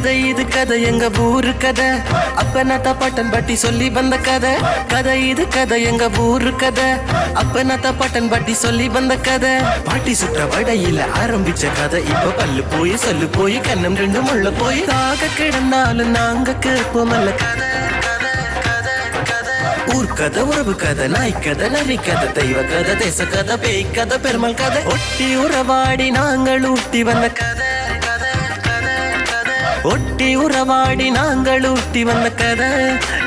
கதை இது கதை எங்க ஊரு கதை அப்பனாத்தா பாட்டன் பாட்டி சொல்லி வந்த கதை கதை இது கதை எங்க ஊரு கதை அப்பனாத்தா பாட்டன் பாட்டி சொல்லி வந்த கதை பாட்டி சுற்ற வடையில ஆரம்பிச்ச கதை இப்ப பல்லு போய் சொல்லு போய் கண்ணம் ரெண்டு முள்ள போய் தாக கிடந்தாலும் நாங்க கேட்போமல்ல கதை ஊர் கதை உறவு கதை நாய் கதை நரி கதை தெய்வ கதை தேச கதை பேய் கதை பெருமாள் கதை ஒட்டி உறவாடி நாங்கள் ஊட்டி வந்த கதை ஒட்டி உறவாடி நாங்கள் ஊட்டி வந்த கதை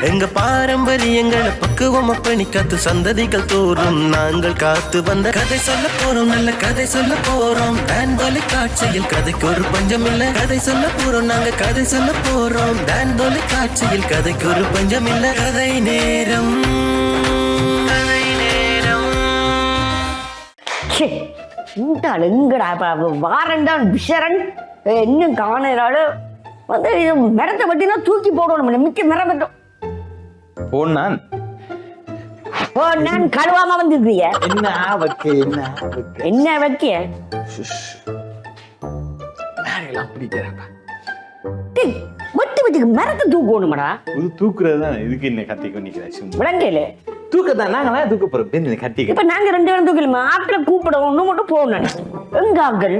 எங்க பாரம்பரியங்களை பக்குவமா பண்ணி காத்து சந்ததிகள் தோறும் நாங்கள் காத்து வந்த கதை சொல்ல போறோம் நல்ல கதை சொல்ல போறோம் டான் தொலைக்காட்சியில் கதைக்கு ஒரு பஞ்சம் இல்ல கதை சொல்ல போறோம் நாங்க கதை சொல்ல போறோம் டான் தொலைக்காட்சியில் கதைக்கு ஒரு பஞ்சம் இல்ல கதை நேரம் எங்கடா வாரண்டான் விஷரன் இன்னும் காணால வந்து இது மரத்தை பட்டினா தூக்கி போடணும் மிக்க மரம் பட்டும் போனான் நான் கழுவாம வந்துருக்கிய என்ன வைக்க வட்டி வச்சுக்கு மரத்தை தூக்கணுமாடா தூக்குறது தான் இதுக்கு என்ன கத்திக்கு நிக்கிறேன் விளங்கல தூக்கத்தான் நாங்களா தூக்க போறோம் கத்தி இப்ப நாங்க 2 பேரும் தூக்கலுமா ஆட்களை கூப்பிட ஒண்ணு மட்டும் போகணும் எங்க ஆட்கள்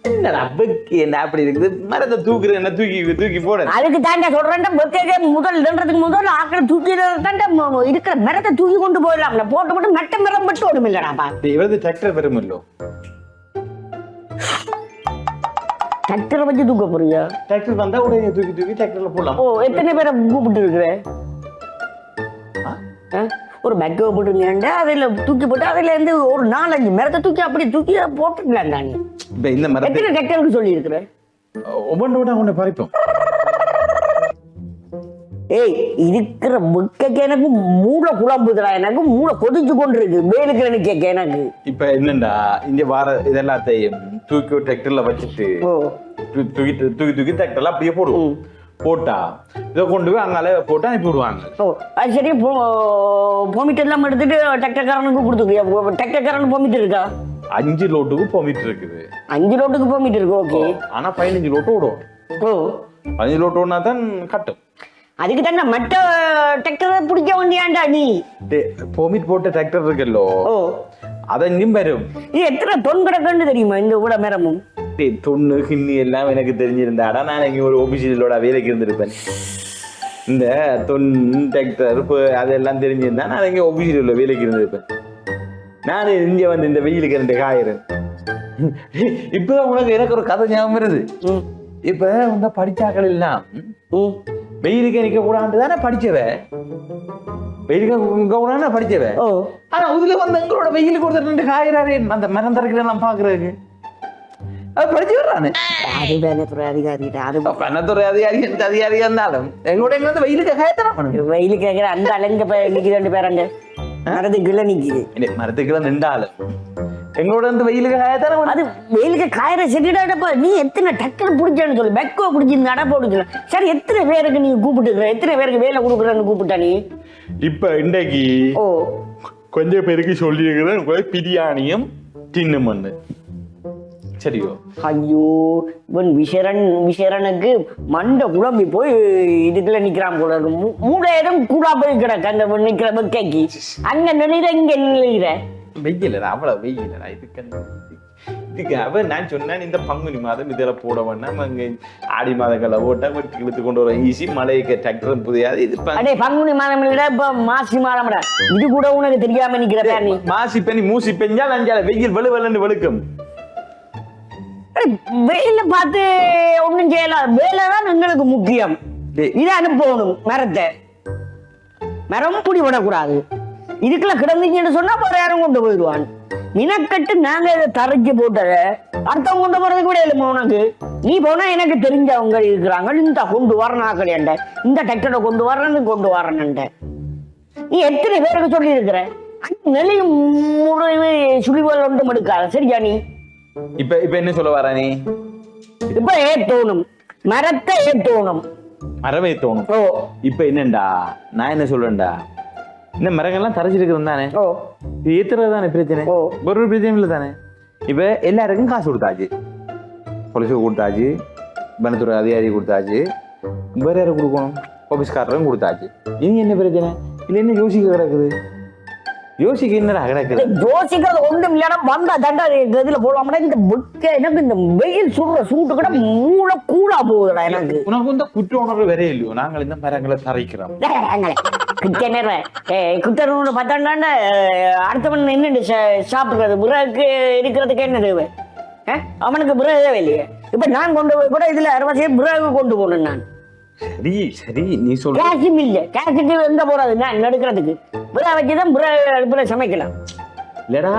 என்னடா பெக்கு என்ன அப்படி இருக்குது மரத்தை தூக்குறது என்ன தூக்கி தூக்கி போட அதுக்கு தாண்டா சொல்றேன் பெக்கே முதல் ஆட்களை தூக்கி தாண்டா இருக்கிற மரத்தை தூக்கி கொண்டு போயிடலாம்ல போட்டு போட்டு மட்ட மரம் மட்டும் ஒண்ணும் இல்லடாப்பா இவரது டிராக்டர் பெருமில்லோ டிராக்டரை வச்சு தூக்க போறியா டிராக்டர் வந்தா உடனே தூக்கி தூக்கி டிராக்டர்ல போடலாம் ஓ எத்தனை பேரை கூப்பிட்டு இருக்கிற ஒரு பேக்கை போட்டுருந்தேன்டா அதில் தூக்கி போட்டு அதுல இருந்து ஒரு 4-5 மரத்தை தூக்கி அப்படி தூக்கி போட்டுக்கலாம் நான் இந்த மரத்தை எத்தனை டிராக்டருக்கு சொல்லி இருக்கிறேன் ஒவ்வொன்று பறிப்போம் ஏய் இருக்கிற முக்கைக்கு எனக்கு மூளை குழம்புதுடா எனக்கு மூளை கொதிச்சு கொண்டு இருக்கு வேலுக்கு கேட்க எனக்கு இப்ப என்னண்டா இங்க வார இதெல்லாத்தையும் தூக்கி டிராக்டர்ல வச்சுட்டு தூக்கி தூக்கி தூக்கி டிராக்டர்ல அப்படியே போடுவோம் போட்டா இதை கொண்டு போய் அங்கால போட்டு அனுப்பி விடுவாங்க ஓ அது சரி பொமிட் எல்லாம் எடுத்துட்டு டிராக்டர்காரனுக்கு கொடுத்துருக்கியா டிராக்டர்காரனுக்கு பொமிட் இருக்கா 5 லோட்டுக்கு பொமிட் இருக்குது 5 லோட்டுக்கு பொமிட் இருக்கு ஓகே ஆனா 15 லோட்டு ஓடும் ஓ 15 லோட்டு ஓடுனா தான் கட்டும் அதுக்கு தானே மற்ற டிராக்டரை பிடிக்க வேண்டியாண்டா நீ பொமிட் போட்ட டிராக்டர் இருக்குல்லோ ஓ அதை இன்னும் வரும் இது எத்தனை தொன் கிடக்குன்னு தெரியுமா இந்த கூட மரமும் தொண்ணு கிண்ணி எல்லாம் எனக்கு தெரிஞ்சிருந்தாடா நான் இங்க ஒரு ஆபீஸிலோட வேலைக்கு இருந்திருப்பேன் இந்த தொன் டிராக்டர் அதெல்லாம் தெரிஞ்சிருந்தா நான் இங்க ஆபீஸில் வேலைக்கு இருந்திருப்பேன் நான் இங்க வந்து இந்த வெயிலுக்கு 2 காயிறேன் இப்பதான் உனக்கு எனக்கு ஒரு கதை ஞாபகம் வருது இப்ப உங்க படிச்சாக்கள் எல்லாம் வெயிலுக்கு நிக்க கூடாது தானே படிச்சவ வெயிலுக்கு கூடாது படிச்சவ ஆனா அதுல வந்து எங்களோட வெயிலுக்கு ஒருத்தர் 2 காயிறாரு அந்த மரம் தரக்குல எல்லாம் பாக்குறதுக்கு அது படிச்சு வர்றானு அது வேலைத்துறை அதிகாரிடா அது பண்ணத்துறை அதிகாரி எந்த அதிகாரியா இருந்தாலும் எங்களோட எங்க வந்து வெயிலுக்கு காயத்தரம் வெயிலுக்கு கேட்கிற அந்த அலங்க நிக்குது 2 பேரங்க மரத்துக்குள்ள நிக்குது மரத்துக்குள்ள நின்றாலும் எங்களோட வந்து வெயிலுக்கு காயத்தரம் அது வெயிலுக்கு காயிற செடிடாப்பா நீ எத்தனை டக்குன்னு பிடிச்சான்னு சொல்லு பெக்கோ பிடிச்சி நட போடுச்சு சரி எத்தனை பேருக்கு நீ கூப்பிட்டு எத்தனை பேருக்கு வேலை கொடுக்குறன்னு கூப்பிட்டா நீ இப்ப இன்றைக்கு கொஞ்சம் பேருக்கு சொல்லியிருக்கிறேன் பிரியாணியும் தின்னு மண்ணு சரியோ ஐயோ இவன் விஷரனுக்கு மண்டை குழம்பி போய் இதுக்குள்ள நிக்கிறான் போல இருக்கு மூளையிடம் கூட போய் கிடக்கு அந்த நிக்கிற வெக்கைக்கு அங்க நினைற இங்க நினைக்கிற வெயிலடா அவ்வளவு வெயிலடா இதுக்கு அவன் நான் சொன்னேன் இந்த பங்குனி மாதம் இதெல்லாம் போட வேண்டாம் அங்க ஆடி மாதங்களை ஓட்டா வெட்டி இழுத்து கொண்டு வர ஈஸி மழைக்கு டிராக்டர் புரியாது இது அடே பங்குனி மாதம் இல்லடா இப்ப மாசி மாதம்டா இது கூட உனக்கு தெரியாம நிக்கிற நீ மாசி பனி மூசி பெஞ்சா நஞ்சால வெயில் வெளுவெளுன்னு வெளுக்கும் வெயில பார்த்து ஒண்ணும் செய்யலாம் வேலைதான் எங்களுக்கு முக்கியம் இதை அனுப்பணும் மரத்தை மரம் புடி விடக்கூடாது இதுக்குள்ள கிடந்தீங்கன்னு சொன்னா வேற யாரும் கொண்டு போயிடுவான் மினக்கட்டு நாங்க இதை தரைச்சு போட்டத அடுத்தவங்க கொண்டு போறதுக்கு கூட இல்லைமா உனக்கு நீ போனா எனக்கு தெரிஞ்சவங்க இருக்கிறாங்க இந்த கொண்டு வரணும் கிடையாண்ட இந்த டிராக்டரை கொண்டு வரணுன்ட்ட நீ எத்தனை பேருக்கு சொல்லி இருக்கிற நிலையும் சுழிவல் ஒன்றும் எடுக்காத சரியா நீ இப்ப என்ன சொல்ல வர நீ இப்ப ஏத்தோணும் மரத்தை ஏத்தோணும் மரமே தோணும் இப்ப என்னண்டா நான் என்ன சொல்றேன்டா இந்த மரங்கள்லாம் தரைச்சிருக்கிறது தானே ஏத்துறது தானே பிரச்சனை ஒரு பிரச்சனை இல்லை தானே இப்ப எல்லாருக்கும் காசு கொடுத்தாச்சு பொலிசு கொடுத்தாச்சு வனத்துறை அதிகாரி கொடுத்தாச்சு, வேற யாரும் கொடுக்கணும், ஆபீஸ்காரரும் கொடுத்தாச்சு. இனி என்ன பிரச்சனை? இல்லை என்ன யோசிக்க கிடக்குது? யோசிக்க என்னடா கிடக்குது? யோசிக்கிறது ஒன்றும் இல்லைன்னா வந்தா தண்டா இதுல போடலாம்னா இந்த எனக்கு இந்த வெயில் சுடுற சூட்டு கூட மூளை கூடா போகுதுடா எனக்கு. உனக்கு இந்த குற்ற உணர்வு வேற இல்லையோ? நாங்கள் இந்த மரங்களை தரைக்கிறோம். குத்தனோட பார்த்தாண்டாண்ட அடுத்தவன் நின்று சாப்பிடுறது பிறகு இருக்கிறதுக்கு என்ன தேவை? அவனுக்கு பிறகு தேவை இல்லையே. இப்ப நான் கொண்டு போய் கூட இதுல அறுபது பிறகு கொண்டு போனேன் நான். சரி சரி, நீ சொல்ற கேஷும் இல்ல, கேஷுக்கு எங்க போறது நான் எடுக்கிறதுக்கு? பிற வச்சுதான் பிற சமைக்கலாம் இல்லடா.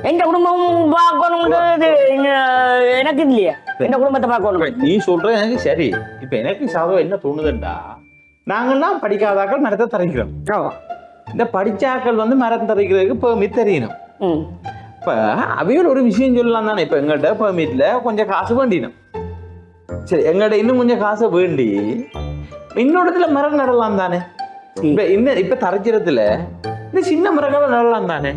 எந்த குடும்பமும் பார்க்கணும்ன்றது எனக்கு இல்லையா? எந்த குடும்பத்தை பார்க்கணும். நீ சொல்ற எனக்கு சரி. இப்ப எனக்கு சாதம் என்ன தோணுதுண்டா, நாங்கெல்லாம் படிக்காதாக்கள் மரத்தை தரைக்கிறோம். இந்த படிச்சாக்கள் வந்து மரம் தரைக்கிறதுக்கு பெர்மிட் தெரியணும். இப்ப அவையோட ஒரு விஷயம் சொல்லலாம் தானே. இப்ப எங்கள்கிட்ட பெர்மிட்ல கொஞ்சம் காசு வேண்டினோம். சரி, எங்கள்கிட்ட இன்னும் கொஞ்சம் காசை வேண்டி இன்னொருத்துல மரம் நடலாம் தானே. இப்ப தரைச்சிடத்துல இந்த சின்ன மரங்களும் நடலாம் தானே.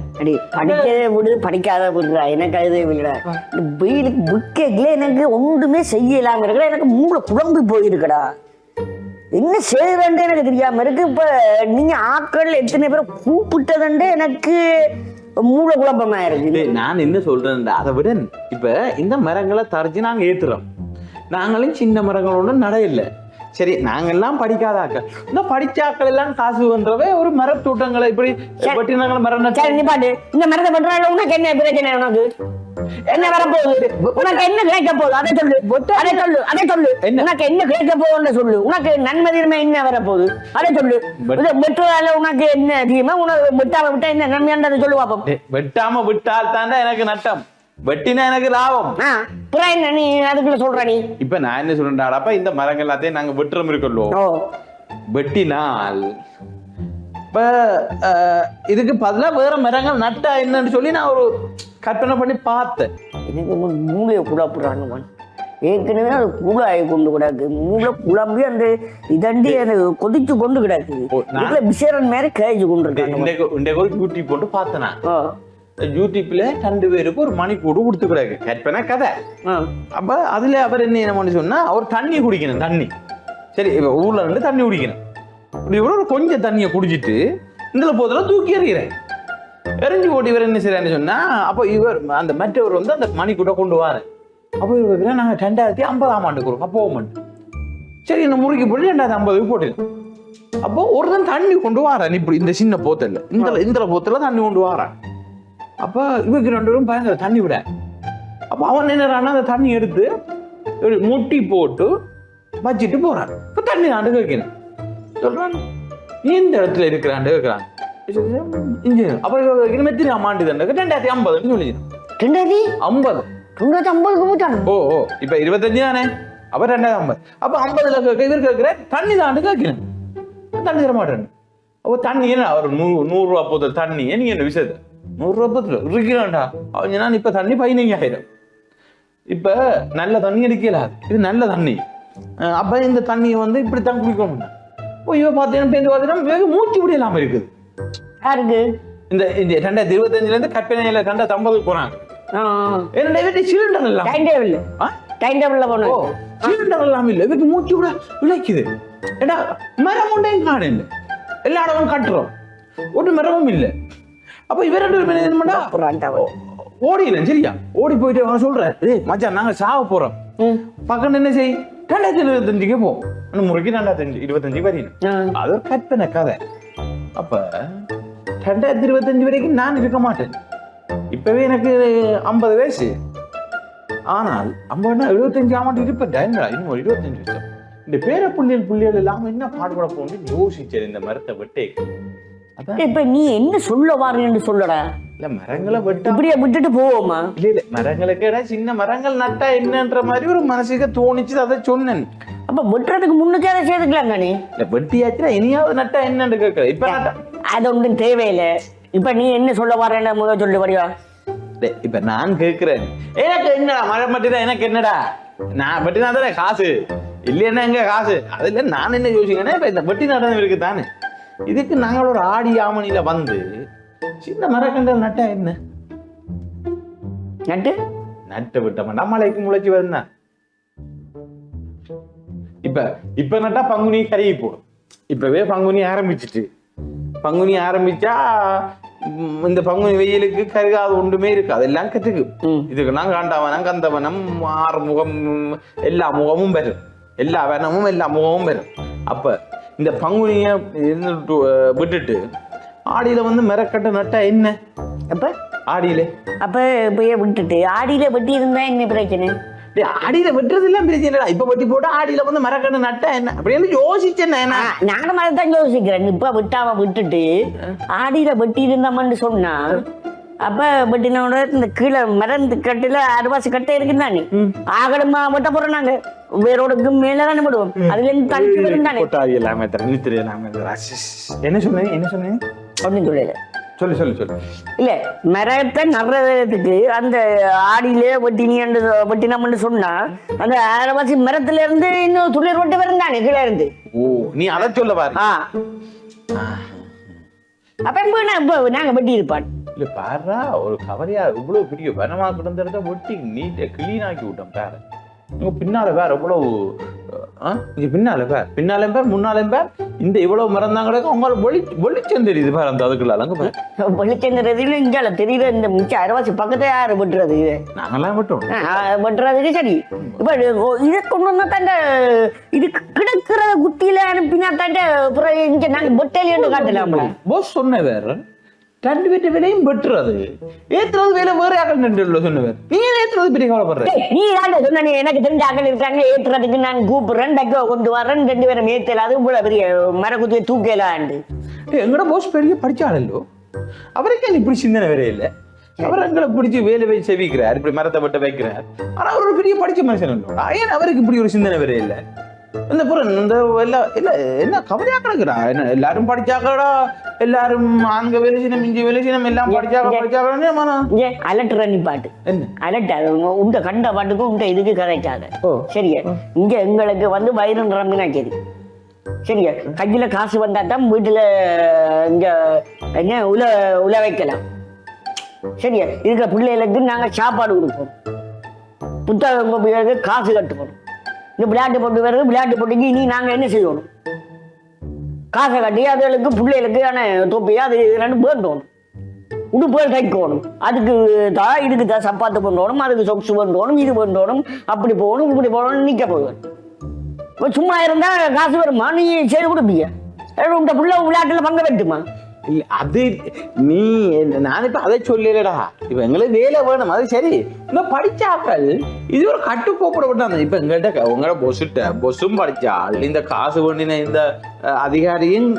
படிக்கவே விடு, படிக்காத விடுறா, எனக்கு அது விடுறா. இந்த வெயிலுக்கு புக்கேக்குல எனக்கு ஒன்றுமே செய்யலாங்க இருக்கா. எனக்கு மூளை குழம்பு போயிருக்கடா. என்ன செய்யறேன்ட்டு எனக்கு தெரியாம இருக்கு. இப்ப நீங்க ஆட்கள் எத்தனை பேரை கூப்பிட்டதுண்டு எனக்கு மூளை குழப்பமா இருக்கு. நான் என்ன சொல்றேன்டா, அதை விட இப்ப இந்த மரங்களை தரைச்சு நாங்க ஏத்துறோம். நாங்களும் சின்ன மரங்களோட நட இல்லை. சரி, நாங்கெல்லாம் படிக்காதாக்கள், இந்த படிச்சாக்கள் எல்லாம் காசு பண்றவே ஒரு மரத்தோட்டங்களை இப்படி வெட்டினாங்கள மரம். நீ பாட்டு இந்த மரத்தை பண்றாங்க, உனக்கு என்ன பிரச்சனை? உனக்கு என்ன வரப்போகுது? உனக்கு என்ன கிடைக்க போகுது? அதை சொல்லு, அதை சொல்லு, அதை சொல்லு. உனக்கு என்ன கிடைக்க போகுதுன்னு சொல்லு. உனக்கு நன்மதின்மை என்ன வரப்போகுது? அதை சொல்லு. வெட்டுறதால உனக்கு என்ன தெரியுமா? உனக்கு வெட்டாம விட்டா என்ன நன்மையானதை சொல்லு பாப்போம். வெட்டாம விட்டால் தாண்டா எனக்கு நட்டம், வெட்டினா எனக்கு லாபம். நீ அதுக்குள்ள சொல்ற நீ. இப்ப நான் என்ன சொல்றேன்டாப்பா, இந்த மரங்கள் எல்லாத்தையும் நாங்க வெட்டுறோம் இருக்கோம். வெட்டினால் இப்ப இதுக்கு பதிலா வேற மரங்கள் நட்டா என்னன்னு சொல்லி நான் ஒரு கற்பனை பண்ணி பார்த்தேன். எனக்கு மூளையை குழப்புறாங்க. ஏற்கனவே அது கூழாகி கொண்டு கிடக்கு. மூளை குழம்பி அந்த இதண்டி எனக்கு கொதிச்சு கொண்டு கிடக்கு. விசேரன் மாதிரி கேஜி கொண்டு இருக்காங்க. ஒரு யூடியூப் போட்டு பார்த்தேன். யூடியூப்ல 2 பேருக்கு ஒரு மணிக்கூடு கொடுத்துக்கிறாங்க, கற்பனை கதை. அப்ப அதுல அவர் என்ன பண்ணி சொன்னா, அவர் தண்ணி குடிக்கணும். தண்ணி சரி, இப்ப ஊர்ல இருந்து தண்ணி குடிக்கணும். இவரு கொஞ்சம் தண்ணியை குடிச்சிட்டு இந்த போதில தூக்கி எறிகிறேன். எரிஞ்சு போட்டு இவர் என்ன செய்யறான்னு சொன்னா, அப்போ இவர் அந்த மற்றவர் வந்து அந்த மணிக்கூட கொண்டு வாரு. அப்போ இவர் வைக்கிறேன், நாங்க 2050ஆம் ஆண்டுக்கு ஒரு கப்போமெண்ட். சரி, இந்த முறுக்கி போட்டு 2050 போட்டு. அப்போ ஒருத்தன் தண்ணி கொண்டு வாரன். இப்படி இந்த சின்ன போத்தல்ல, இந்த போத்தல தண்ணி கொண்டு வாரான். அப்போ இவருக்கு 2 பேரும் பயங்கர தண்ணி விட. அப்போ அவன் என்னறான்னா, அந்த தண்ணி எடுத்து ஒரு முட்டி போட்டு வச்சுட்டு போறான். இப்போ தண்ணி ஆண்டு கேட்கணும் சொல்றான், நீ இந்த இடத்துல இருக்கிறாண்டு கேட்கிறான். இன்ஜினியர் அப்போ மெத்திரி அம்மாண்டு தான் 2050 சொல்லிடுறான். 2050 2050 போட்டான். ஓ இப்போ 25 தானே, அப்போ 2050. அப்போ 50 இவர் கேட்கிற தண்ணி தாண்டு கேட்கணும். தண்ணி தர மாட்டேன். அப்போ தண்ணி என்ன ஒரு 100 ரூபா போதும் தண்ணி. நீங்க என்ன விஷயத்த 100 ரூபா போதும் இருக்கிறான்டா. அவன் நான் இப்ப தண்ணி 15,000. இப்ப நல்ல தண்ணி எடுக்கல, இது நல்ல தண்ணி. அப்ப இந்த தண்ணியை வந்து இப்படித்தான் குடிக்கணும். இவ பார்த்தீங்கன்னா மூச்சு விடலாம இருக்குது. யாருக்கு? இந்த 2025 இருந்து கற்பனையில 2050 போறாங்க. சிலிண்டர் எல்லாம் சிலிண்டர் எல்லாம் இல்ல, இவருக்கு மூச்சு விட விளைக்குது. ஏடா மரம் ஒன்றையும் காண இல்லை, எல்லா இடமும் கட்டுறோம், ஒரு மரமும் இல்லை. அப்ப இவர் 2 பேரும் என்ன பண்ணா, ஓடிடும். சரியா, ஓடி போயிட்டு அவன் சொல்ற, மச்சான் நாங்க சாவ போறோம், பக்கம் என்ன செய் 2025 போ. முறைக்கு 2025 வரணும். அது ஒரு கற்பனை கதை. அப்ப 2025 வரைக்கும் நான் இருக்க மாட்டேன். இப்பவே எனக்கு 50 வயசு. ஆனால் 75 ஆமாட்டு இருப்பேன். இன்னும் 25 வருஷம் இந்த பேர புள்ளியல் எல்லாம் என்ன பாடுபட போன்னு யோசிச்சேன் இந்த மரத்தை வெட்டே. இப்ப நீ என்ன சொல்ல வாருன்னு சொல்லடா. இல்ல மரங்களை வெட்ட இப்படியே விட்டுட்டு போவோமா? இல்ல மரங்களுக்கு சின்ன மரங்கள் நட்டா என்னன்ற மாதிரி ஒரு மனசுக்கு தோணிச்சு, அதை சொன்னேன். அப்ப வெட்டுறதுக்கு முன்னுக்கே அதை சேர்த்துக்கலாம் தானே. இல்ல வெட்டியாச்சுன்னா இனியாவது நட்டா என்னன்னு கேட்கல. இப்ப நட்டா அது ஒன்றும் தேவையில்லை. இப்ப நீ என்ன சொல்ல வரேன் முதல் சொல்லு வரியா. இப்ப நான் கேட்கிறேன், எனக்கு என்னடா மரம் மட்டும்தான், எனக்கு என்னடா நான் வெட்டினா தானே காசு, இல்லைன்னா எங்க காசு. அதுல நான் என்ன யோசிக்கிறேன்னா, இப்ப இந்த வெட்டி நடனம் இருக்கு தானே, இதுக்கு நாங்கள் ஒரு ஆடி ஆமணியில வந்து சின்ன மரக்கண்டல் நட்டா என்ன, நட்டு விட்ட மாட்டா மலைக்கு முளைச்சி வருந்தா. இப்ப நட்டா பங்குனி கருகி போடும். இப்பவே பங்குனி ஆரம்பிச்சிட்டு, பங்குனி ஆரம்பிச்சா இந்த பங்குனி வெயிலுக்கு கருகாது ஒன்றுமே இருக்கு, அதெல்லாம் கற்றுக்கு. இதுக்குன்னா காண்டாவனம், கந்தவனம், ஆறுமுகம், எல்லா முகமும் வரும், எல்லா வனமும் எல்லா முகமும் வரும். அப்ப இந்த பங்குனிய விட்டுட்டு ஆடியில வந்து மெரக்கட்டை நட்டா என்ன? அப்ப ஆடியில இப்பயே விட்டுட்டு ஆடியில வெட்டி இருந்தா என்ன பிரச்சனை? ஆடியில வெட்டுறது எல்லாம் பிரச்சனை இல்ல. இப்ப வெட்டி போட்டு ஆடியில வந்து மரக்கட்டை நட்டா என்ன அப்படின்னு யோசிச்சேன். நானும் அதைத்தான் யோசிக்கிறேன். இப்ப விட்டாம விட்டுட்டு ஆடியில வெட்டி இருந்தோம்னு சொன்னா, அப்ப வெட்டினோட இந்த கீழே மரந்து கட்டுல அறுவாசி கட்டை இருக்குதானே, ஆகடமா வெட்ட போறோம் நாங்க, வேரோடுக்கு மேலதானே விடுவோம், அதுல இருந்து தனிச்சு வரும் தானே. என்ன சொன்னீங்க? என்ன சொன்னீங்க? ஒன்னும் சொல்லல. சொல்லு சொல்லு சொல்லு. இல்ல, மரத்தை நடுறதுக்கு அந்த ஆடியிலே வெட்டினோம்னு சொன்னா, அந்த அரைவாசி மரத்துல இருந்து இன்னும் துளிர் வெட்ட வரும் தானே கீழே இருந்து. ஓ, நீ அதை சொல்ல பாரு. அப்ப நாங்க வெட்டி இருப்பான். இல்ல பாரா, ஒரு கவரையா இவ்வளவு பெரிய வனமா கிடந்திருந்தா வெட்டி நீட்டை கிளீன் ஆக்கி விட்டோம். பாரு இங்க பின்னால பேர் எவ்வளவு, இங்க பின்னால பேர் முன்னாலே பேர், இந்த இவ்வளவு மரம் தான் கிடக்கும். உங்களால வெளிச்சம் தெரியுது பாரு அந்த அதுக்குள்ள. அங்க பாரு வெளிச்சம் தெரியுது. இங்கால தெரியுது இந்த மிச்சம் அரைவாசி பக்கத்தை யாரு வெட்டுறது? நாங்கெல்லாம் வெட்டோம் வெட்டுறதுக்கு சரி. இப்ப இதை கொண்டு வந்தா தாண்ட இது கிடக்குற குத்தியில அனுப்பினா தாண்ட இங்க நாங்க வெட்டலைன்னு காட்டலாம்ல. போஸ் சொன்ன வேற ரெண்டு பேர்ட்ட வேலையும் வெட்டுறது, ஏத்துறது வேலை வேற ஆக்கள் நின்று சொன்னவர். நீ ஏத்துறது பெரிய கவலைப்படுற? நீ தான் சொன்ன, எனக்கு தெரிஞ்ச ஆக்கள் இருக்காங்க ஏத்துறதுக்கு, நான் கூப்பிடுறேன், டக்கோ கொண்டு வரேன், 2 பேரும் ஏத்தல, அது போல பெரிய மரக்குத்தியை தூக்கலாண்டு. எங்கட போஸ் பெரிய படிச்சாளோ, அவருக்கே இப்படி சிந்தனை வேற இல்லை. அவர் எங்களை பிடிச்சி வேலை வச்சு செவிக்கிறார், இப்படி மரத்தை பட்ட வைக்கிறார். ஆனா அவர் ஒரு பெரிய படிச்ச மனுஷன் இல்லையா, ஏன் அவருக்கு இப்படி ஒரு சிந்தனை வேற இல்லை? இந்த புறம் இந்த எல்லாம் இல்ல என்ன கவலையா கிடக்குறா? என்ன எல்லாரும் படிச்சாக்கடா, எல்லாரும் அங்க வெளிச்சினம் இங்க வெளிச்சினம் எல்லாம் படிச்சாக்க அலட்டுற நீ பாட்டு என்ன அலட்டாது, உண்ட கண்ட பாட்டுக்கும் உண்ட இதுக்கு கதைக்காத. சரியா, இங்க எங்களுக்கு வந்து வயிறு நிரம்பினா சரி. சரியா, கையில காசு வந்தா தான் வீட்டுல இங்க என்ன உல வைக்கலாம். சரியா, இருக்கிற பிள்ளைகளுக்கு நாங்க சாப்பாடு கொடுப்போம், புத்தகம் காசு கட்டுவோம். இந்த விளையாட்டு போட்டு வருது, விளையாட்டு போட்டிக்கு இனி நாங்கள் என்ன செய்யணும்? காசை கட்டி அதுகளுக்கு பிள்ளைகளுக்கு தொப்பியா அது இதெல்லாம் வேண்டணும், உடுப்புகள் தைக்கணும், அதுக்கு தான் இதுக்கு தான் சப்பாத்து பண்ணணும், அதுக்கு சொக்ஸு பண்ணணும், இது பண்ணணும், அப்படி போகணும் இப்படி போகணும் நிற்க போவேன். இப்போ சும்மா இருந்தா காசு வருமா? நீ செய்து கொடுப்பீங்க, உங்க பிள்ளை விளையாட்டுல பங்கு வெட்டுமா? இல்ல அது நீ நான் இப்ப அதை சொல்லலடா. இப்ப எங்களுக்கு வேலை வேணும், அது சரி. இந்த படிச்சாக்கள் இது ஒரு கட்டுப்போக்கூட. இப்ப எங்கள்கிட்ட உங்களோட பொசும் படிச்சால், இந்த காசு பண்ணின இந்த அதிகாரியும்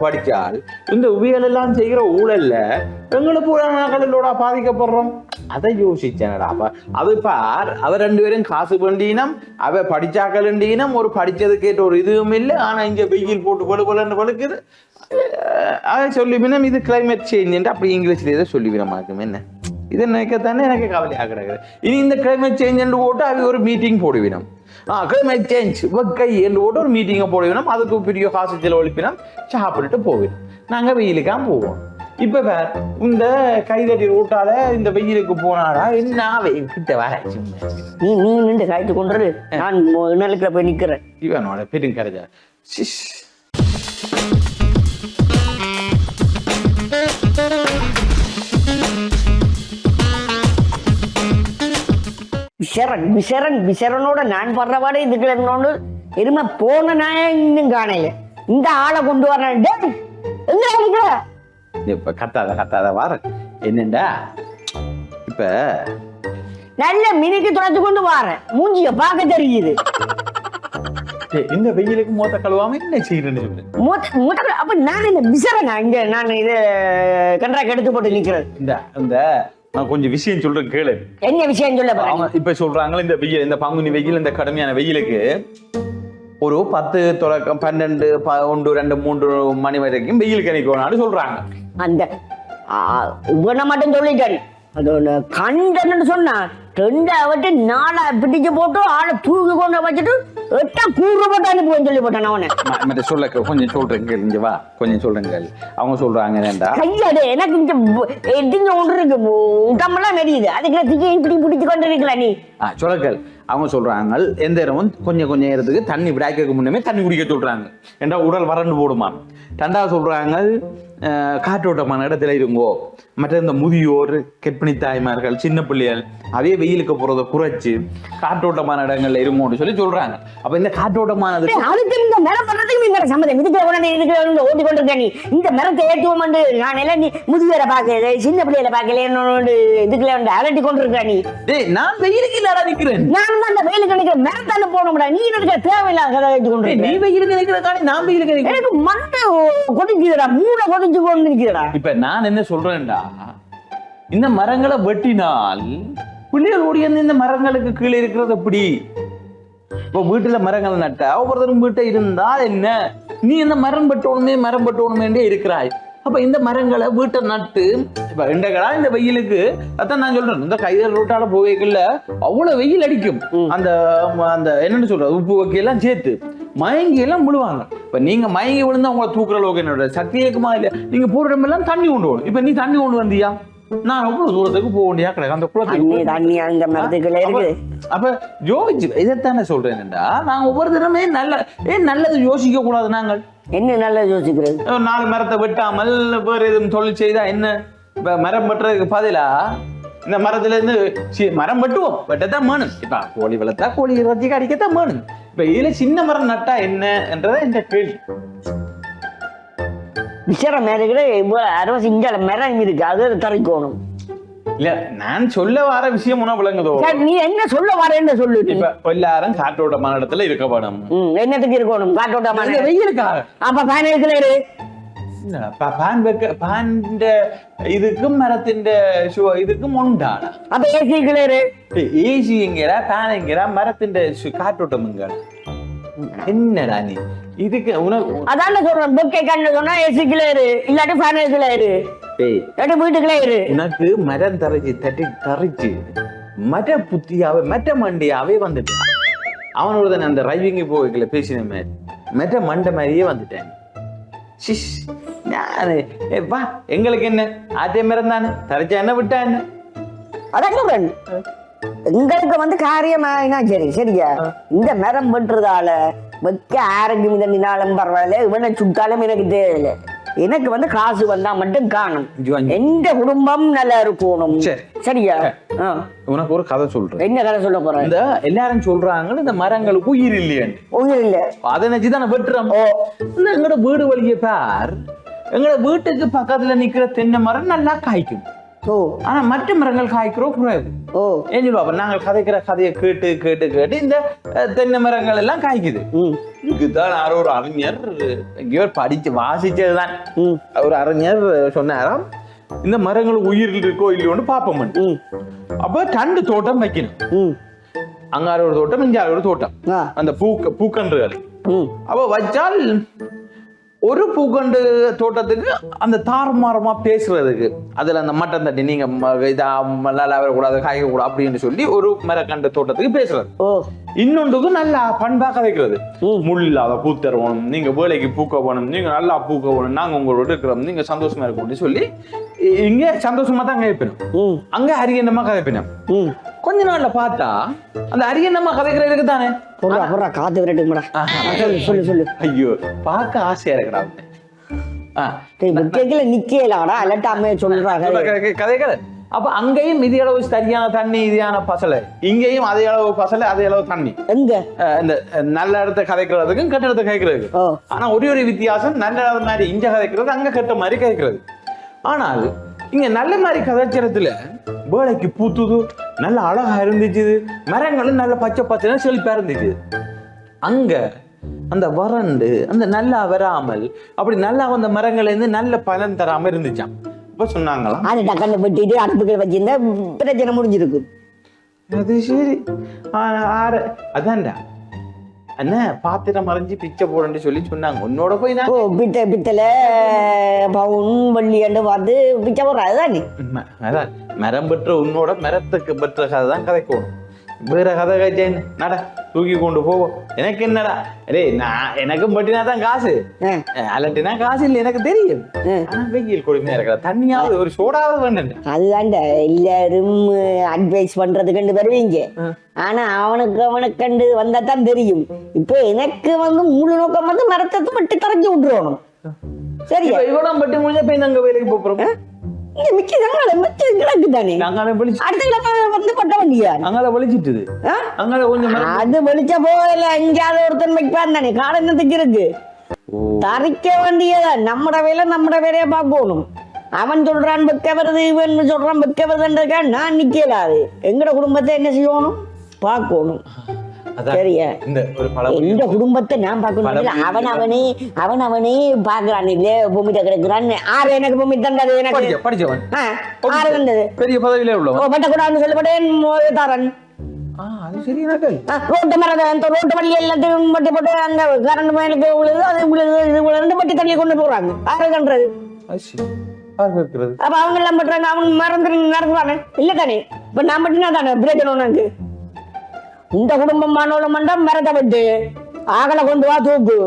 படிச்சால், இந்த உவியல் எல்லாம் செய்கிற ஊழல்ல எங்களுக்கு நாங்களோட பாதிக்கப்படுறோம். அதை யோசிச்சேனடா. அது பார், அவ 2 பேரும் காசு பண்ணினம், அவ படிச்சாக்கள் ஒரு படிச்சது கேட்ட ஒரு இதுவும் இல்லை. ஆனா இங்க வெயில் போட்டு பழுக்குது. அதை சொல்லிவினம் இது கிளைமேட் சேஞ்ச் அப்படி இங்கிலீஷ்ல ஏதோ சொல்லிவினமாக்கும். என்ன இதை நினைக்கத்தானே எனக்கு கவலையாக கிடக்குது. இனி இந்த கிளைமேட் சேஞ்ச் என்று போட்டு அவங்க ஒரு மீட்டிங் போடுவினோம். கிளைமேட் சேஞ்ச் வெக்கை என்று போட்டு ஒரு மீட்டிங்கை போடுவினோம். அதுக்கு பெரிய காசு செலவழிப்பினோம், சாப்பிட்டுட்டு போவினோம். நாங்கள் வெயிலுக்காக போவோம். இப்ப வேற இந்த கைதட்டி ரோட்டால இந்த வெயிலுக்கு போனாடா என்ன வெயில் கிட்ட வர நீ நின்று காய்த்து கொண்டு நான் நிலத்துல போய் நிக்கிறேன். இவனோட பெருங்கரைஜா விசரனோட நான் படுறவாடு இதுக்குள்ள இருந்தோண்டு எருமை போன நான் இன்னும் காணையில. இந்த ஆளை கொண்டு வரேன். இப்ப கத்தாத வார என்னண்டா, இப்ப நல்ல மினிக்கு துடைச்சு கொண்டு வாரேன், மூஞ்சிய பார்க்க தெரியுது. இந்த வெயிலுக்கு மூத்த கழுவாம என்ன செய்யறேன்னு அப்ப நான் இந்த விசரனா இங்க நான் இது கண்ட்ராக்ட் எடுத்து போட்டு நிக்கிறேன். இந்த நான் கொஞ்சம் விஷயம் சொல்றேன் கேளு. என்ன விஷயம் சொல்ல? இப்ப சொல்றாங்களே இந்த வெயில், இந்த பங்குனி வெயில், இந்த கடுமையான வெயிலுக்கு ஒரு 10 தொடக்கம் 12 1 2 3 மணி வரைக்கும் வெயில் கணிக்கணும்னு சொல்றாங்க. அந்த உன மட்டும் சொல்லிட்டேன், அது கண்டன்னு சொன்னா 2 4 பிடிச்சு போட்டு ஆளை தூக்கி கொண்டு வச்சுட்டு 8 கூறு போட்டு அனுப்புவேன் சொல்லி போட்டான் அவனை. சொல்ல கொஞ்சம் சொல்றேன் கேளுங்க, வா கொஞ்சம் சொல்றேங்க. அவங்க சொல்றாங்க என்னடா, கையாடு எனக்கு இங்க ஒன்று இருக்கு, உடம்பெல்லாம் மெரியுது, அதுக்கு இப்படி பிடிச்சு கொண்டு இருக்கல நீ சொல்லக்கள். அவங்க சொல்றாங்க எந்த இடமும் கொஞ்சம் நேரத்துக்கு தண்ணி விடாய்க்க முன்னமே தண்ணி குடிக்க சொல்றாங்க ஏன்னா உடல் வறண்டு போடுமா. ரெண்டாவது சொல்றாங்க காற்றோட்டமான இடத்துல இருங்கோ. மற்ற இந்த முதியோர், கெட்பிணி தாய்மார்கள், சின்ன பிள்ளைகள் அதே வெயிலுக்கு போறதை குறைச்சு காற்றோட்டமான இடங்கள்ல இருங்கோன்னு சொல்றாங்க. அப்ப இந்த காற்றோட்டமானது அதுக்கு இந்த மரம் பண்றதுக்கு இந்த சம்மதம் இதுக்கு ஓட்டி கொண்டிருக்க நீ இந்த மரத்தை ஏற்றுவோம் நான் எல்லாம் நீ முதியோரை பார்க்கல சின்ன பிள்ளைகளை பார்க்கல இதுக்குள்ள வந்து அலட்டி கொண்டிருக்க நீ. நான் வெயிலுக்கு இல்லாத நிக்கிறேன். நான் அந்த வெயிலுக்கு நிக்கிற மரத்தால போனோம்டா நீ எனக்கு தேவையில்லாத கதை வச்சு கொண்டு நீ வெயிலுக்கு நிக்கிறதுக்காண்டி நான் வெயிலுக்கு நிக்கிறேன். எனக்கு மண்டை கொதிக்குதுடா மூளை கொதிச்சு கொண்டு நிக்கிறடா. இப்ப நான் என்ன சொல்றேன்டா இந்த மரங்களை வெட்டினால் பிள்ளைகள் ஓடி வந்து இந்த மரங்களுக்கு கீழே இருக்கிறது எப்படி? இப்போ வீட்டுல மரங்கள் நட்டா ஒவ்வொருத்தரும் வீட்டை இருந்தால் என்ன நீ இந்த மரம் வெட்டணுமே இருக்கிறாய். அப்ப இந்த மரங்களை வீட்டை நட்டு இப்ப ரெண்டகடா இந்த வெயிலுக்கு அதான் நான் சொல்றேன் இந்த கைதல் ரோட்டால போவேக்கல அவ்வளவு வெயில் அடிக்கும். அந்த அந்த என்னன்னு சொல்றது உப்பு வக்கையெல்லாம் சேர்த்து மயங்கி எல்லாம் விழுவாங்க. இப்ப நீங்க மயங்கி விழுந்தா உங்களை தூக்குற அளவுக்கு என்னோட சக்தி இருக்குமா இல்லையா? நீங்க போற இடமெல்லாம் தண்ணி கொண்டு போகணும். இப்ப நீ தண்ணி கொண்டு வந்தியா? நான் அவ்வளவு தூரத்துக்கு போக வேண்டியா கிடையாது அந்த குளத்துக்கு. அப்ப யோசிச்சு இதைத்தானே சொல்றேன்டா நாங்க ஒவ்வொரு தினமே நல்லது யோசிக்க கூடாது. நாங்கள் என்ன நல்லது யோசிக்கிறது? 4 மரத்தை வெட்டாமல் வேற எதுவும் தொழில் செய்தா என்ன? இப்ப மரம் வெட்டுறதுக்கு பதிலா இந்த மரத்துல இருந்து மரம் வெட்டுவோம், வெட்டத்தான் வேணும். இப்ப கோழி வளர்த்தா கோழி இறைச்சிக்கு அடிக்கத்தான் வேணும். இப்ப இதுல சின்ன மரம் நட்டா என்ன என்றத இந்த கேள்வி. விசர மேலே அரவசி இஞ்சால மரம் இருக்கு அது தரைக்கணும். இல்ல நான் சொல்ல வர விஷயம் உன விளங்குதோ? நீ என்ன சொல்ல வரேன்னு சொல்லு. இப்ப எல்லாரும் காற்றோட்டமான இடத்துல இருக்க வேணும். என்னத்துக்கு இருக்கணும் காற்றோட்டமான? வெயிலுக்கா? அப்ப ஃபேன் இருக்கிறாரு இதுக்கும் மரத்தின் இதுக்கும் உண்டானா? அப்ப ஏசி கிளியரு ஏசி எங்கடா ஃபேன் எங்கடா மரத்தின் காற்றோட்டம் எங்க? என்னடா நீ இதுக்கு உனக்கு அதான் சொல்றேன் பொக்கே கண்ணு சொன்னா ஏசி கிளியரு இல்லாட்டி ஃபேன் கிளியரு வீட்டுக்குள்ளே இரு. உனக்கு மரம் தரைச்சு மர புத்தியாவே மற்ற மண்டியாவே வந்துட்டான். அவனோட அந்த ரைவிங்க போகல பேசின மாதிரி மற்ற மண்டை மாதிரியே வந்துட்டேன். வா எங்களுக்கு என்ன அதே மரம் தானே தரைச்சா என்ன விட்டா என்ன? அதான் சொல்றேன் எங்களுக்கு வந்து காரியமாயினா சரி சரியா இந்த மரம் வெட்டுறதால வைக்க ஆரோக்கியம் தண்ணினாலும் பரவாயில்ல இவனை சுட்டாலும் எனக்கு தேவையில்லை. எனக்கு வந்து காசு வந்தா மட்டும் காணும். எந்த குடும்பம் நல்லா இருக்கணும். சரியா? உனக்கு ஒரு கதை சொல்றேன். என்ன கதை சொல்ல போறேன்? இந்த எல்லாரும் சொல்றாங்க இந்த மரங்களுக்கு உயிர் இல்லையா? உயிர் இல்ல அதை நினைச்சுதானே வெட்டுறோம். எங்களோட வீடு வழியே பார் எங்களோட வீட்டுக்கு பக்கத்துல நிக்கிற தென்னை மரம் நல்லா காய்க்கும். ஆனா மற்ற மரங்கள் காய்க்கிறோம் குறைவு. ஏன் சொல்லுவா நாங்கள் கதைக்கிற கதையை கேட்டு கேட்டு கேட்டு இந்த தென்னை மரங்கள் எல்லாம் காய்க்குது. இதுக்குதான் யாரோ ஒரு அறிஞர் எங்கேயோ படிச்சு வாசிச்சதுதான் ஒரு அறிஞர் சொன்னாராம் இந்த மரங்கள் உயிர் இருக்கோ இல்லையோன்னு பாப்போம். அப்ப 2 தோட்டம் வைக்கணும். அங்கார ஒரு தோட்டம் இங்கார ஒரு தோட்டம் அந்த பூக்கன்றுகள். அப்ப வச்சால் ஒரு பூக்கண்டு தோட்டத்துக்கு அந்த தாறுமாறமா பேசுறதுக்கு அதுல அந்த மட்டம் தட்டி நீங்க இதா நல்லா வரக்கூடாது காய்க்க கூடாது அப்படின்னு சொல்லி ஒரு மரக்கண்டு தோட்டத்துக்கு பேசுறது. இன்னொன்றுக்கு நல்லா பண்பா கதைக்கிறது. முள்ளாத பூத்தரணும், நீங்க வேலைக்கு பூக்க போகணும், நீங்க நல்லா பூக்க போகணும், நாங்க உங்களோட இருக்கிறோம், நீங்க சந்தோஷமா இருக்கணும்னு சொல்லி இங்க சந்தோஷமா தான் கதைப்பினோம். அங்க அரியண்டமா கதைப்பினோம். கொஞ்ச நாள்ல பார்த்தா அந்த அரியண்டமா கதைக்கிறதுக்கு தானே காத்து விரட்டுங்கடா. சொல்லு சொல்லு. ஐயோ பார்க்க ஆசையா இருக்கிறா. நிக்கலாடா அலட்டாமே சொல்றாங்க கதை கதை. அப்ப அங்கேயும் இதே அளவு சரியான தண்ணி இதையான பசலை, இங்கேயும் அதே அளவு பசலை அதே அளவு தண்ணி. எங்க இந்த நல்ல இடத்த கதைக்கிறதுக்கும் கெட்ட இடத்த கதைக்கிறதுக்கு. ஆனா ஒரு வித்தியாசம் நல்ல இடம் மாதிரி இங்க கதைக்கிறது அங்க கெட்ட மாதிரி கதைக்கிறது. ஆனால் இங்க நல்ல மாதிரி கதைச்சரத்துல வேலைக்கு பூத்துது, நல்ல அழகா இருந்துச்சு, மரங்களும் நல்ல பச்சை பச்சை செழிப்பா இருந்துச்சு. அங்க அந்த வறண்டு அந்த நல்லா வராமல் அப்படி நல்லா வந்த மரங்கள்ல இருந்து நல்ல பலன் தராம இருந்துச்சான். இப்ப சொன்னாங்களாம் அது டக்கன்னு வெட்டிட்டு அடுப்புகள் வச்சிருந்தா பிரச்சனை முடிஞ்சிருக்கு. அது சரி. அதான்டா என்ன பாத்திரம் மறைஞ்சு பிச்சை போடன்னு சொல்லி சொன்னாங்க. உன்னோட போய் நான் பித்தல பவுன் வள்ளியாண்டு பார்த்து பிச்சை போடுற அதுதான் நீ. அதான் மரம் பெற்ற உன்னோட மரத்துக்கு பெற்ற கதை தான் கதைக்கணும். வேற கதை கதை நட தூக்கி கொண்டு போவோம். எனக்கு என்னடா நான் எனக்கும் பட்டினா தான் காசு, அலட்டினா காசு இல்லை எனக்கு தெரியும். ஆனா வெயில் கொடுமையா இருக்கிற தண்ணியாவது ஒரு சோடாவது வேண்டேன். அதுதான்ட எல்லாரும் அட்வைஸ் பண்றதுக்கு வருவீங்க. ஆனா அவனுக்கு கண்டு வந்தா தான் தெரியும். இப்போ எனக்கு முழு நோக்கம் மரத்தை பட்டி தரைஞ்சி விட்டுருவோம். சரியா? இவ்வளவு பட்டி முடிஞ்ச போய் நாங்க வேலைக்கு போறோம். அது வெளிச்ச போகல எங்கேயாவது ஒருத்தன் வைப்பான் தானே காரணத்துக்கு இருக்கு. தரிக்க வேண்டியதான் நம்மட வேலையை பார்க்கணும். அவன் சொல்றான் வெக்க வருது, இவன் சொல்றான் வெக்க வருதுன்றதுக்கா நான் நிக்கலாது. எங்கட குடும்பத்தை என்ன செய்யணும் பார்க்கணும். சரியா? இந்த குடும்பத்தை நான் பார்க்கணும். அவன் அவனே பாக்குறான். இல்ல பூமி கிடக்குறான். ஆறு எனக்கு பூமி தந்தது, எனக்கு ஆறு தந்தது. பெரிய பதவியில பட்டக்கூடாதுன்னு சொல்லப்பட்டேன் தாரன். ரோட்டு மரம் ரோட்டு வழி எல்லாத்தையும் பட்டி போட்டு அந்த கரண்ட் மேலுக்கு உழுது, அது உழுது, இது உழுது பட்டி தள்ளி கொண்டு போறாங்க. ஆறு கன்றது அப்ப அவங்க எல்லாம் பண்றாங்க. அவங்க மறந்து நடக்குவாங்க இல்ல தானே? இப்ப நான் மட்டும்தான் தானே பிரச்சனை உனக்கு. இந்த குடும்பம் மாணவன் மண்டம் மரத்தை விட்டு ஆகலை கொண்டு வா தூக்கு.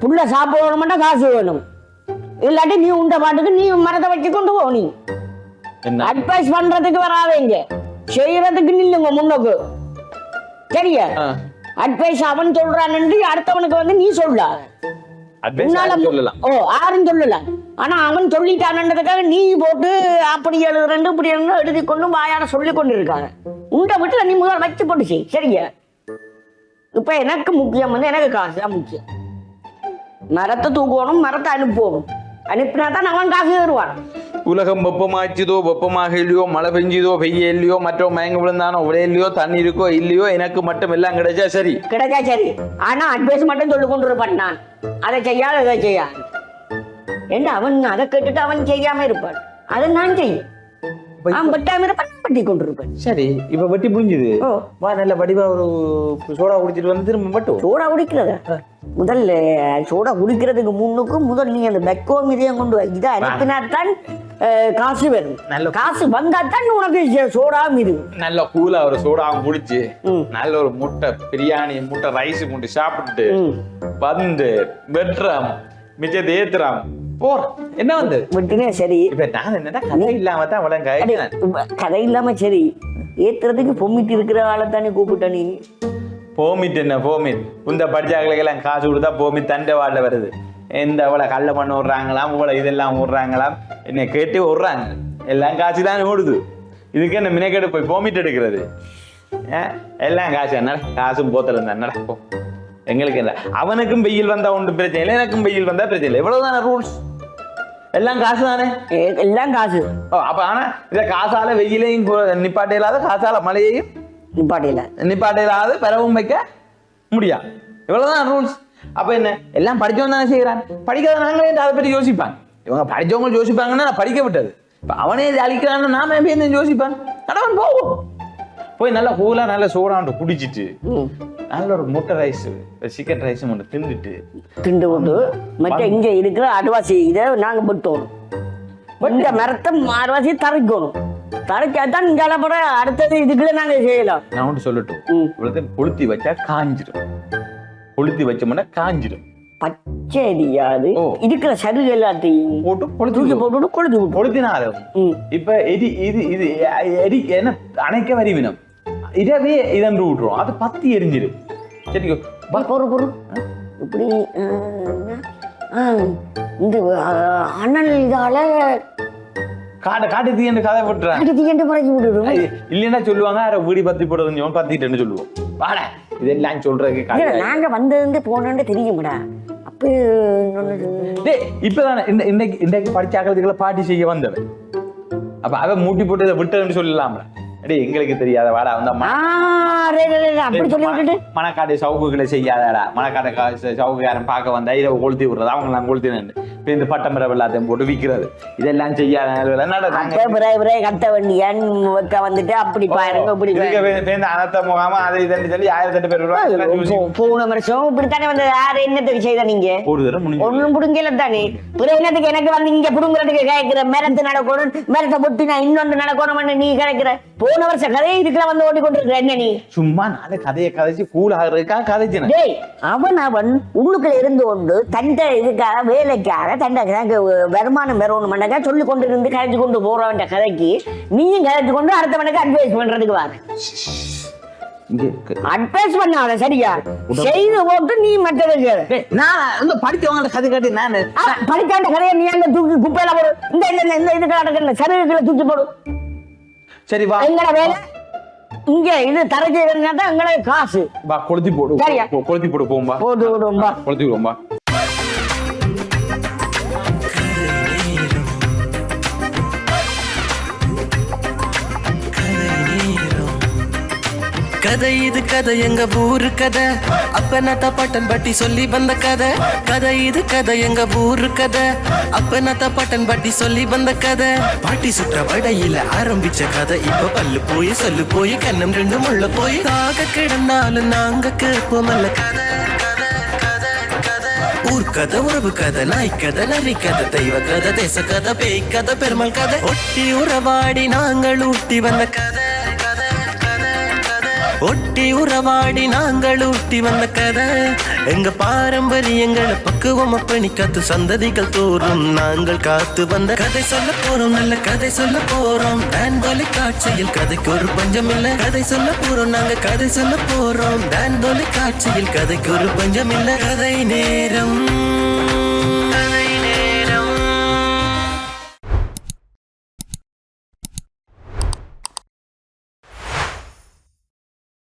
புள்ள சாப்பிடணும்னா காசு வேணும். இல்லாட்டி நீ உண்ட பாட்டுக்கு நீ மரத்தை வச்சு கொண்டு போ. நீ அட்வைஸ் பண்றதுக்கு வராதீங்க, செய்யறதுக்கு நில்லுங்க முன்னுக்கு. சரியா? அட்வைஸ் அவன் சொல்றான்னு அடுத்தவனுக்கு நீ சொல்ல யாரும் சொல்லலாம். ஆனா அவன் சொல்லிட்டானன்றதுக்காக நீ போட்டு அப்படி எழுதுறேன் இப்படி எழுதி கொண்டு வாயாட சொல்லி கொண்டு இருக்காங்க. உண்ட விட்டு நீ முதல் வச்சு போட்டு செய். சரியா? இப்ப எனக்கு முக்கியம் எனக்கு காசு தான் முக்கியம். மரத்தை தூக்கணும், மரத்தை அனுப்பணும். அனுப்பினா தான் அவன் காசு தருவான். உலகம் வெப்பமாச்சுதோ வெப்பமாக இல்லையோ, மழை பெஞ்சுதோ பெய்ய இல்லையோ, மற்ற மயங்க விழுந்தானோ விளைய இல்லையோ, தண்ணி இருக்கோ இல்லையோ, எனக்கு மட்டும் எல்லாம் கிடைச்சா சரி. ஆனா அட்வைஸ் மட்டும் சொல்லி கொண்டு இருப்பான். நான் அதை செய்யாத இதை செய்யாது என்ன அவன் அதை கேட்டுட்டு அவன் செய்யாம இருப்பான். அதை நான் செய்யும். பட்டி கொண்டிருப்பேன். சரி, இப்ப வட்டி புரிஞ்சுது. நல்ல வடிவா ஒரு சோடா குடிச்சிட்டு வந்து திரும்ப மட்டும் சோடா குடிக்கிறத முதல்ல சோடா குடிக்கிறதுக்கு முன்னுக்கு முதல் நீ அந்த பெக்கோ மிதியம் கொண்டு வை. இதை அனுப்பினாத்தான் காசு வரும். நல்ல காசு வந்தாத்தான் உனக்கு சோடா மிது. நல்ல கூலா ஒரு சோடா குடிச்சு நல்ல ஒரு முட்டை பிரியாணி முட்டை ரைஸ் முட்டை சாப்பிட்டு வந்து வெட்டுறாம் மிச்சத்தை ஏத்துறாம் போர் என்ன வந்து விட்டுனே. சரி, இப்ப நான் என்னடா கதை இல்லாம தான் அவளை கதை இல்லாம சரி ஏத்துறதுக்கு பொம்மிட்டு இருக்கிற ஆளை தானே கூப்பிட்ட நீ. போமிட் என்ன போமிட் இந்த படிச்சாக்களுக்கெல்லாம் காசு கொடுத்தா போமிட் தண்டை வாழ வருது. எந்த அவளை கல்ல பண்ண விடுறாங்களாம், இவளை இதெல்லாம் விடுறாங்களாம், என்னை கேட்டு விடுறாங்க. எல்லாம் காசு தான் ஓடுது. இதுக்கு என்ன மினக்கெடு போய் போமிட் எடுக்கிறது? எல்லாம் காசு என்ன காசும் போத்தல தான் நடக்கும். எங்களுக்கு என்ன அவனுக்கும் வெயில் வந்தா ஒன்று பிரச்சனை இல்லை, எனக்கும் வெயில் வந்தா பிரச்சனை இல்லை. எவ்வளவுதானே ரூல்ஸ்? எல்லாம் காசு தானே, எல்லாம் காசு. அப்ப ஆனா இத காசால வெயிலையும் நிப்பாட்ட இல்லாத, காசால மழையையும் நிப்பாட்ட இல்லாத பெறவும் வைக்க முடியாது. இவ்வளவுதான் ரூல்ஸ். அப்ப என்ன எல்லாம் படிச்சவன் தானே செய்யறான், படிக்காத நாங்களே அதை பற்றி யோசிப்பாங்க. இவங்க படிச்சவங்க யோசிப்பாங்கன்னா நான் படிக்க விட்டது. இப்ப அவனே அழிக்கிறான்னு நாம எப்படி யோசிப்பான்? நடவன் போவோம் போய் நல்லா கூலா நல்ல சோடாண்டு குடிச்சிட்டு நல்ல ஒரு முட்டை ரைஸ் சிக்கன் ரைஸ் மட்டும் திண்டு விட்டு மற்ற இங்க இருக்கிற அடவாசி இதை நாங்க விட்டோம். இந்த மரத்தை அடவாசி தரைக்கணும். தரைக்காதான் கிளம்புற அடுத்தது இதுக்குள்ள நாங்க செய்யலாம். நான் ஒன்று சொல்லட்டும், கொளுத்தி வச்சா காஞ்சிடும். கொளுத்தி வச்சோம்னா காஞ்சிடும். பச்சையாது இருக்கிற சருகு எல்லாத்தையும் போட்டு போட்டு கொளுத்தினாலும் இப்ப இது இது இது எரி என்ன அணைக்க வரிவினம் இதவே இதன்று விட்டுரும், அது பத்தி எரிஞ்சிடும். சரி பொறு இப்படி இந்த அண்ணன் இதால காட்டு தீண்டு கதை போட்டுறாங்க. இல்லைன்னா சொல்லுவாங்க வீடி பத்தி போடுறது பத்திட்டேன்னு சொல்லுவோம். வாடா இதெல்லாம் சொல்றதுக்கு நாங்க வந்து போனோன்னு தெரியுமாடா. அப்ப இப்பதானே இன்னைக்கு படிச்சாக்கிறதுக்குள்ள பாட்டி செய்ய வந்தவன். அப்ப அவன் மூட்டி போட்டு விட்டதுன்னு சொல்லலாம்ல. அடே எங்களுக்கு தெரியாத வாடா வந்தா மணக்காட்டு சவுக்குகளை செய்யாதடா. மணக்காட்டு சவுக்குக்காரன் பார்க்க வந்தா இரவு கொளுத்தி விடுறது, அவங்க எல்லாம் கொளுத்தினு இப்ப இந்த பட்டமரம் எல்லாத்தையும் போட்டு விற்கிறது இதெல்லாம் செய்யாத கத்த வேண்டிய வைக்க வந்துட்டு அப்படி பாருங்க இப்படி அனத்த முகாம அதை இதன்னு சொல்லி 1008 பேர் போன வருஷம் இப்படித்தானே வந்து யாரு என்னத்துக்கு செய்த நீங்க ஒரு தடவை முடிஞ்சு ஒண்ணும் புடுங்கல தானே பிறகு என்னத்துக்கு எனக்கு வந்து இங்க புடுங்குறதுக்கு கேட்கிற மரத்து நடக்கணும் மரத்தை பொட்டி நான் இன்னொன்று நடக்கணும்னு நீ கிடைக்கிற போன வருஷம் கதையை இதுக்குள்ள வந்து ஓடிக்கொண்டிருக்கிற என்ன நீ சும்மா நாளை கதையை கதைச்சு கூல் ஆகிறதுக்கா கதைச்சு டேய் அவன் உள்ளுக்குள்ள இருந்து கொண்டு தண்டை இதுக்காக வேலைக்காக தண்டை வருமானம் பெறணும்னாக்கா சொல்லி கொண்டு இருந்து கதைச்சு கொண்டு போறவன் கதைக்கு நீயும் கதைச்சு கொண்டு அடுத்தவனுக்கு அட்வைஸ் பண்றதுக்கு வாரு அட்வைஸ் பண்ணாத சரியா செய்து போட்டு நீ மற்றதுக்கு நான் படித்தவங்க கதை கட்டி நான் படிக்காண்ட கதையை நீ அந்த தூக்கி குப்பையில போடு இந்த இதுக்கு நடக்கல சருகுகளை தூக்கி போடு சரி வா எங்கட வேலை இங்க இது தரச்சு இருந்தா எங்களுக்கு காசு வா கொளுத்தி போடு கொளுத்தி போடு போம்பா போடு விடும்பா கொளுத்தி விடும்பா கதை இது கதை எங்க ஊரு கதை அப்பனத்த பட்டன் பட்டி சொல்லி வந்த கதை கதை இது கதை எங்க ஊரு கதை அப்பனத்த பட்டன் பட்டி சொல்லி வந்த கதை பாட்டி சுற்ற வடையில ஆரம்பிச்ச கதை இப்ப பல்லு போய் சொல்லு போய் கண்ணம் ரெண்டு முள்ள போய் தாக கிடந்தாலும் நாங்க கேட்போமல்ல கதை ஊர் கதை உறவு கதை நாய் கதை நரி கதை தெய்வ கதை தேச கதை பேய் கதை பெருமாள் கதை ஒட்டி உறவாடி நாங்கள் ஊட்டி வந்த கதை ஒட்டி உறவாடி நாங்கள் ஊட்டி வந்த கதை எங்க பாரம்பரியங்களை பக்குவம் அப்பணி காத்து சந்ததிகள் தோறும் நாங்கள் காத்து வந்த கதை சொல்ல போறோம் நல்ல கதை சொல்ல போறோம் டான் தொலைக்காட்சியில் கதைக்கு ஒரு பஞ்சம் இல்ல கதை சொல்ல போறோம் நாங்க கதை சொல்ல போறோம் டான் தொலைக்காட்சியில் கதைக்கு ஒரு பஞ்சம் இல்ல கதை நேரம்